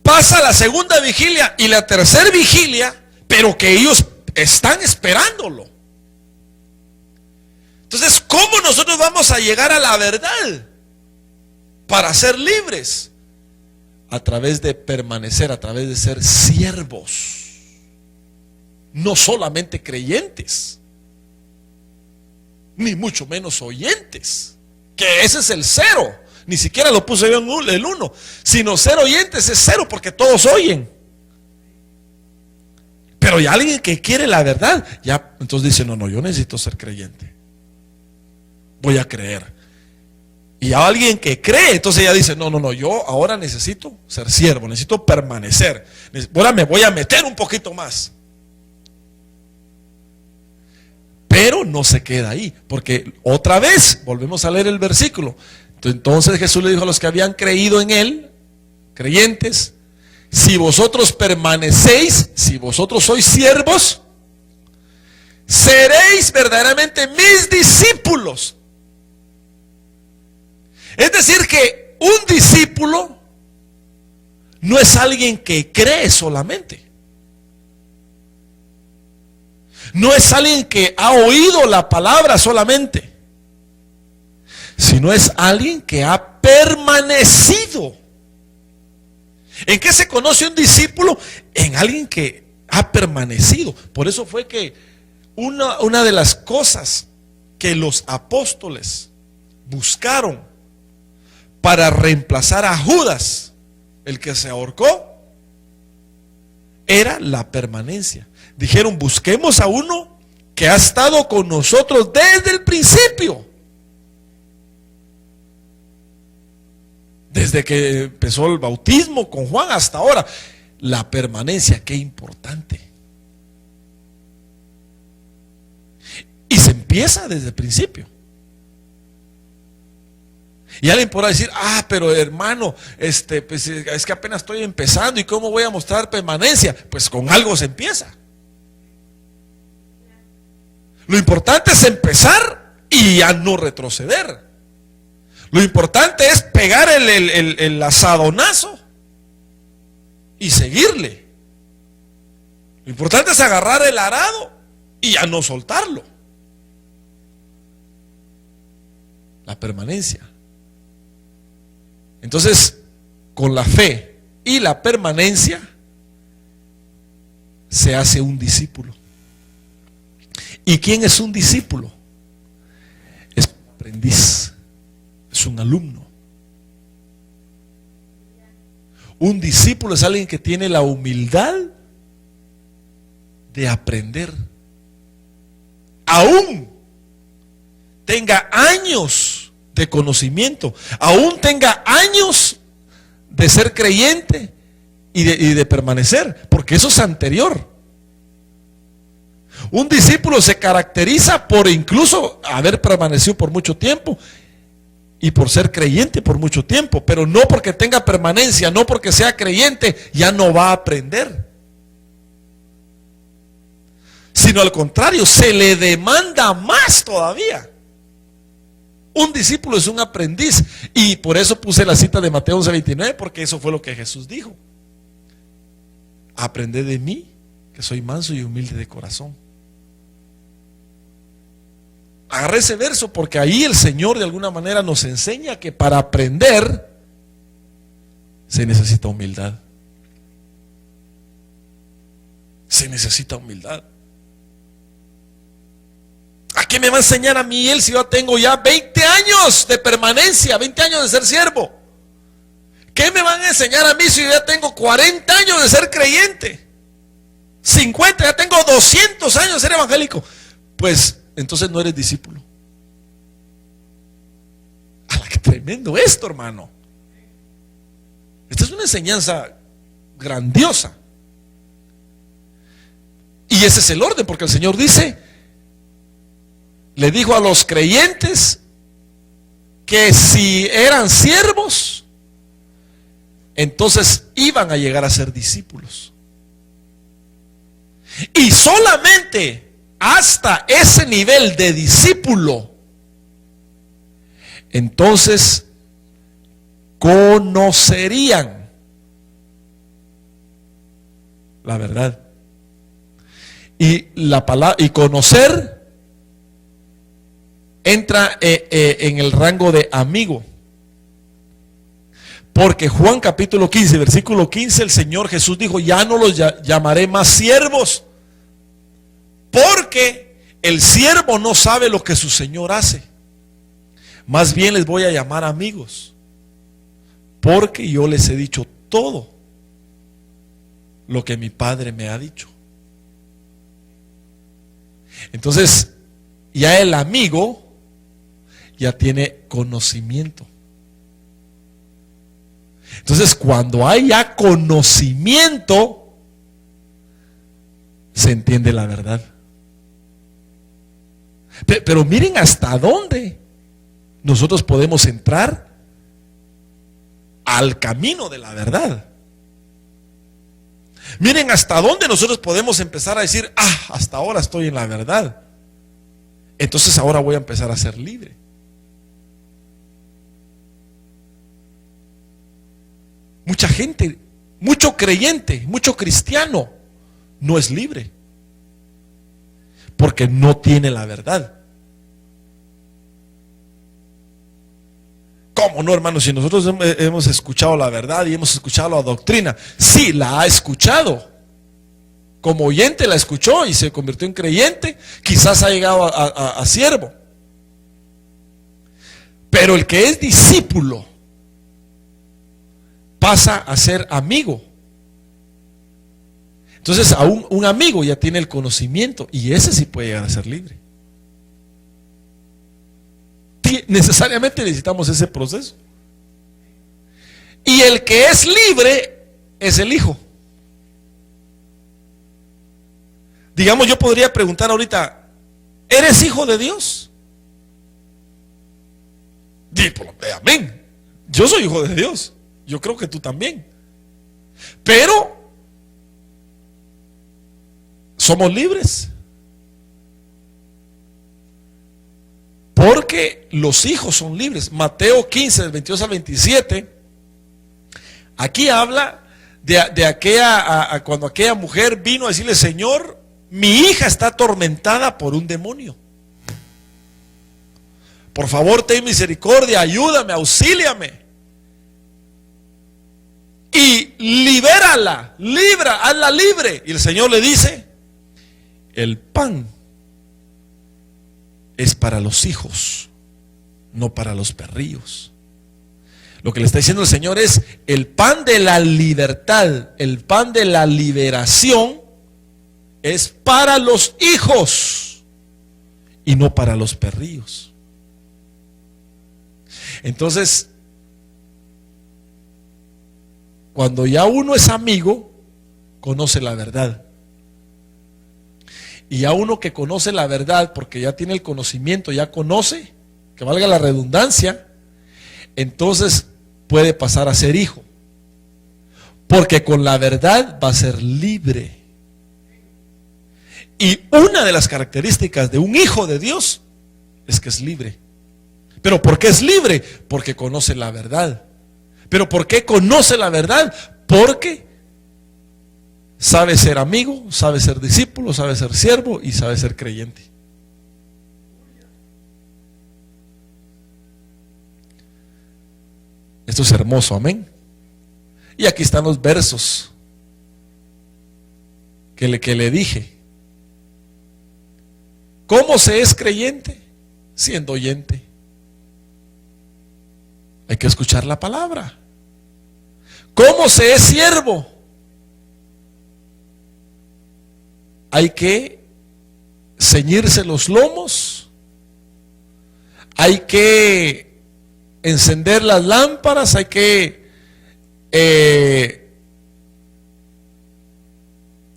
S1: pasa la segunda vigilia y la tercera vigilia, pero que ellos están esperándolo. Entonces, ¿cómo nosotros vamos a llegar a la verdad para ser libres? A través de permanecer, a través de ser siervos. No solamente creyentes, ni mucho menos oyentes, que ese es el cero. Ni siquiera lo puse yo en el 1, sino ser oyentes es cero, porque todos oyen. Pero ya alguien que quiere la verdad, ya entonces dice, no, yo necesito ser creyente, voy a creer. Y ya alguien que cree, entonces ya dice, no, yo ahora necesito ser siervo, necesito permanecer, ahora me voy a meter un poquito más. Pero no se queda ahí, porque otra vez volvemos a leer el versículo. Entonces Jesús le dijo a los que habían creído en él, creyentes, si vosotros permanecéis, si vosotros sois siervos, seréis verdaderamente mis discípulos. Es decir que un discípulo no es alguien que cree solamente. No es alguien que ha oído la palabra solamente, sino es alguien que ha permanecido. ¿En qué se conoce un discípulo? En alguien que ha permanecido. Por eso fue que una de las cosas que los apóstoles buscaron para reemplazar a Judas, el que se ahorcó, era la permanencia. Dijeron, busquemos a uno que ha estado con nosotros desde el principio. Desde que empezó el bautismo con Juan hasta ahora. La permanencia, qué importante. Y se empieza desde el principio. Y alguien podrá decir, pero hermano, pues es que apenas estoy empezando y cómo voy a mostrar permanencia. Pues con algo se empieza. Lo importante es empezar y ya no retroceder. Lo importante es pegar el asadonazo y seguirle. Lo importante es agarrar el arado y ya no soltarlo. La permanencia. Entonces, con la fe y la permanencia se hace un discípulo. ¿Y quién es un discípulo? Es un aprendiz, es un alumno. Un discípulo es alguien que tiene la humildad de aprender. Aún tenga años de conocimiento, aún tenga años de ser creyente y de permanecer, porque eso es anterior. Un discípulo se caracteriza por incluso haber permanecido por mucho tiempo y por ser creyente por mucho tiempo, pero no porque tenga permanencia, no porque sea creyente, ya no va a aprender. Sino al contrario, se le demanda más todavía. Un discípulo es un aprendiz, y por eso puse la cita de Mateo 11:29, porque eso fue lo que Jesús dijo. Aprended de mí, que soy manso y humilde de corazón. Agarré ese verso porque ahí el Señor de alguna manera nos enseña que para aprender se necesita humildad. Se necesita humildad. ¿A qué me va a enseñar a mí él si yo tengo ya 20 años de permanencia, 20 años de ser siervo? ¿Qué me van a enseñar a mí si yo ya tengo 40 años de ser creyente? 50, ya tengo 200 años de ser evangélico. Pues entonces no eres discípulo. ¡Hala, qué tremendo esto, hermano! Esta es una enseñanza grandiosa. Y ese es el orden, porque el Señor dice, le dijo a los creyentes que si eran siervos, entonces iban a llegar a ser discípulos. Y solamente hasta ese nivel de discípulo, entonces conocerían la verdad. Y la palabra, y conocer entra en el rango de amigo. Porque Juan capítulo 15, versículo 15, el Señor Jesús dijo: ya no los llamaré más siervos, porque el siervo no sabe lo que su Señor hace. Más bien les voy a llamar amigos, porque yo les he dicho todo lo que mi Padre me ha dicho. Entonces, ya el amigo ya tiene conocimiento. Entonces, cuando hay ya conocimiento, se entiende la verdad. Pero miren hasta dónde nosotros podemos entrar al camino de la verdad. Miren hasta dónde nosotros podemos empezar a decir: hasta ahora estoy en la verdad, entonces ahora voy a empezar a ser libre. Mucha gente, mucho creyente, mucho cristiano no es libre porque no tiene la verdad. ¿Cómo no, hermanos? Si nosotros hemos escuchado la verdad y hemos escuchado la doctrina, sí, la ha escuchado. Como oyente la escuchó y se convirtió en creyente, quizás ha llegado a siervo. Pero el que es discípulo pasa a ser amigo. Entonces, aún un amigo ya tiene el conocimiento, y ese sí puede llegar a ser libre. Necesariamente necesitamos ese proceso. Y el que es libre es el hijo. Digamos, yo podría preguntar ahorita: ¿eres hijo de Dios? Amén. Yo soy hijo de Dios. Yo creo que tú también. Pero somos libres. Porque los hijos son libres. Mateo 15, del 22 al 27. Aquí habla de aquella, cuando aquella mujer vino a decirle: Señor, mi hija está atormentada por un demonio. Por favor, ten misericordia, ayúdame, auxíliame. Y libérala, hazla libre. Y el Señor le dice: el pan es para los hijos, no para los perrillos. Lo que le está diciendo el Señor es: el pan de la libertad, el pan de la liberación es para los hijos y no para los perrillos. Entonces, cuando ya uno es amigo, conoce la verdad. Y ya uno que conoce la verdad, porque ya tiene el conocimiento, ya conoce, que valga la redundancia, entonces puede pasar a ser hijo. Porque con la verdad va a ser libre. Y una de las características de un hijo de Dios es que es libre. ¿Pero por qué es libre? Porque conoce la verdad. ¿Pero por qué conoce la verdad? Porque sabe ser amigo, sabe ser discípulo, sabe ser siervo y sabe ser creyente. Esto es hermoso, amén. Y aquí están los versos que le dije. ¿Cómo se es creyente? Siendo oyente. Hay que escuchar la palabra. ¿Cómo se es siervo? Hay que ceñirse los lomos. Hay que encender las lámparas. Hay que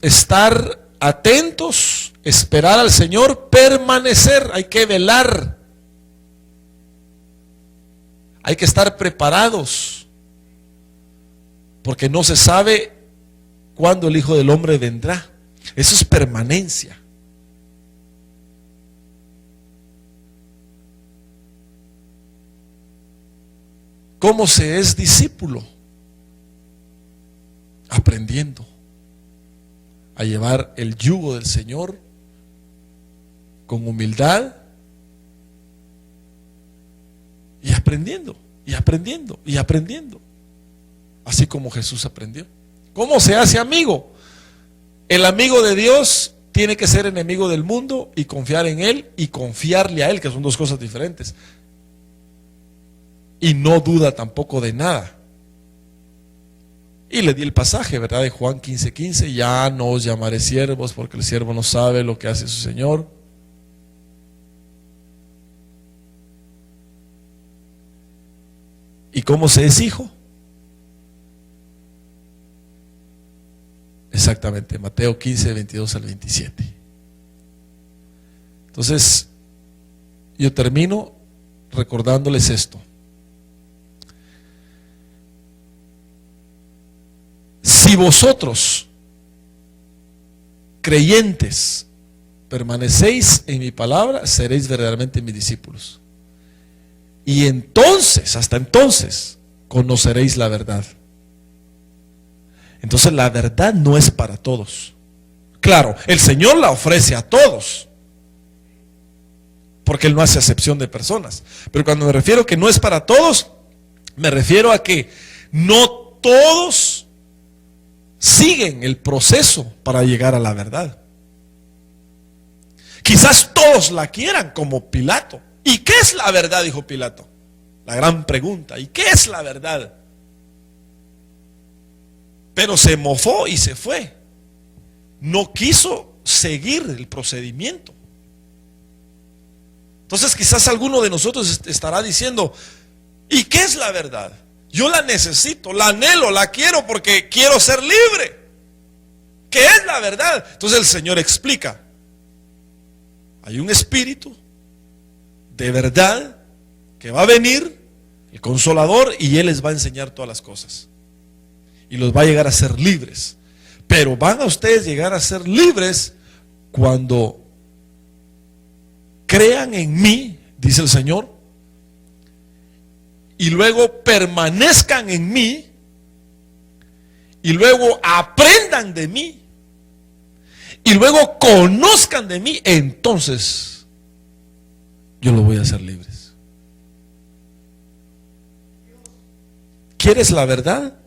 S1: estar atentos, esperar al Señor, permanecer. Hay que velar. Hay que estar preparados, porque no se sabe cuándo el Hijo del Hombre vendrá. Eso es permanencia. ¿Cómo se es discípulo? Aprendiendo a llevar el yugo del Señor con humildad y aprendiendo, y aprendiendo, y aprendiendo, así como Jesús aprendió. ¿Cómo se hace amigo? El amigo de Dios tiene que ser enemigo del mundo y confiar en Él y confiarle a Él, que son dos cosas diferentes. Y no duda tampoco de nada. Y le di el pasaje, ¿verdad? De Juan 15:15, ya no os llamaré siervos porque el siervo no sabe lo que hace su Señor. ¿Y cómo se es hijo? Exactamente, Mateo 15:22 al 27. Entonces, yo termino recordándoles esto. Si vosotros, creyentes, permanecéis en mi palabra, seréis verdaderamente mis discípulos. Y entonces, hasta entonces, conoceréis la verdad. Entonces la verdad no es para todos. Claro, el Señor la ofrece a todos, porque Él no hace acepción de personas. Pero cuando me refiero que no es para todos, me refiero a que no todos siguen el proceso para llegar a la verdad. Quizás todos la quieran, como Pilato. ¿Y qué es la verdad?, dijo Pilato. La gran pregunta, ¿y qué es la verdad? Pero se mofó y se fue. No quiso seguir el procedimiento. Entonces quizás alguno de nosotros estará diciendo, ¿y qué es la verdad? Yo la necesito, la anhelo, la quiero porque quiero ser libre. ¿Qué es la verdad? Entonces el Señor explica. Hay un espíritu de verdad que va a venir, el Consolador, y Él les va a enseñar todas las cosas. Y los va a llegar a ser libres. Pero van a ustedes llegar a ser libres cuando crean en mí, dice el Señor, y luego permanezcan en mí, y luego aprendan de mí, y luego conozcan de mí. Entonces yo los voy a hacer libres. ¿Quieres la verdad?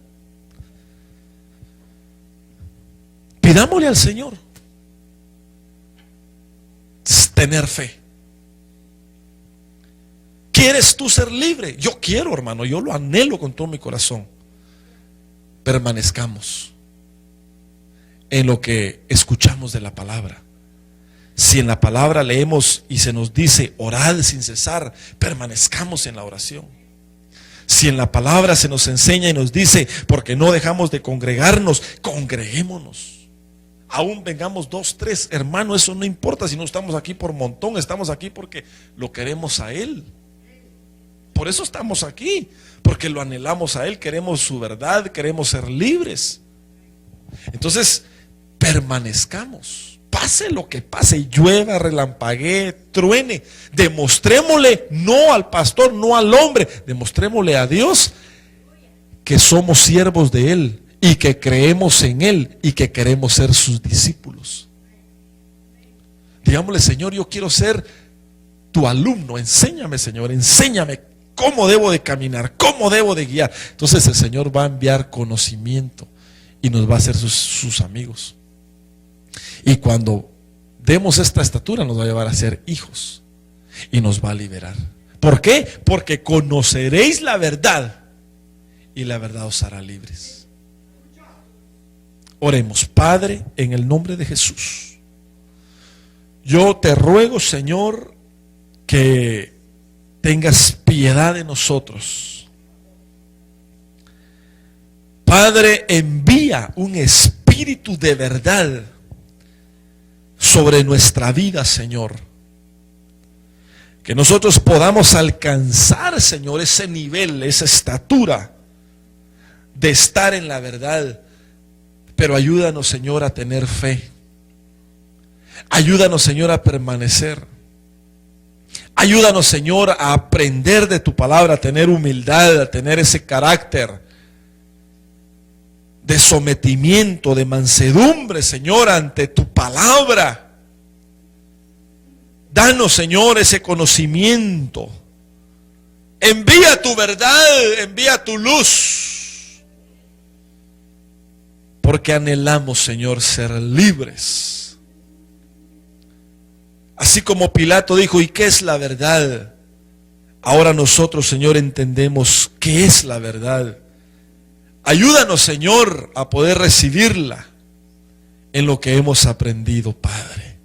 S1: Pidámosle al Señor tener fe. ¿Quieres tú ser libre? Yo quiero, hermano, yo lo anhelo con todo mi corazón. Permanezcamos en lo que escuchamos de la palabra. Si en la palabra leemos y se nos dice orad sin cesar, permanezcamos en la oración. Si en la palabra se nos enseña y nos dice, porque no dejamos de congregarnos, congreguémonos. Aún vengamos 2, 3, hermano, eso no importa si no estamos aquí por montón, estamos aquí porque lo queremos a Él. Por eso estamos aquí, porque lo anhelamos a Él, queremos su verdad, queremos ser libres. Entonces, permanezcamos, pase lo que pase, llueva, relampaguee, truene, demostrémosle no al pastor, no al hombre, demostrémosle a Dios que somos siervos de Él y que creemos en Él y que queremos ser sus discípulos. Digámosle, Señor, yo quiero ser tu alumno, enséñame, Señor, enséñame cómo debo de caminar, cómo debo de guiar. Entonces el Señor va a enviar conocimiento y nos va a hacer sus amigos. Y cuando demos esta estatura nos va a llevar a ser hijos y nos va a liberar. ¿Por qué? Porque conoceréis la verdad y la verdad os hará libres. Oremos. Padre, en el nombre de Jesús, yo te ruego, Señor, que tengas piedad de nosotros. Padre, envía un espíritu de verdad sobre nuestra vida, Señor. Que nosotros podamos alcanzar, Señor, ese nivel, esa estatura de estar en la verdad. Pero ayúdanos, Señor, a tener fe. Ayúdanos, Señor, a permanecer. Ayúdanos, Señor, a aprender de tu palabra, a tener humildad, a tener ese carácter de sometimiento, de mansedumbre, Señor, ante tu palabra. Danos, Señor, ese conocimiento. Envía tu verdad, envía tu luz. Porque anhelamos, Señor, ser libres. Así como Pilato dijo, ¿y qué es la verdad? Ahora nosotros, Señor, entendemos qué es la verdad. Ayúdanos, Señor, a poder recibirla en lo que hemos aprendido, Padre.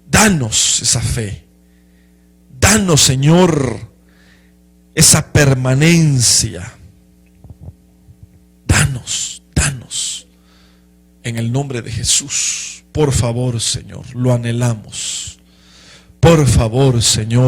S1: Danos esa fe. Danos, Señor, esa permanencia. Danos, en el nombre de Jesús. Por favor, Señor, lo anhelamos. Por favor, Señor.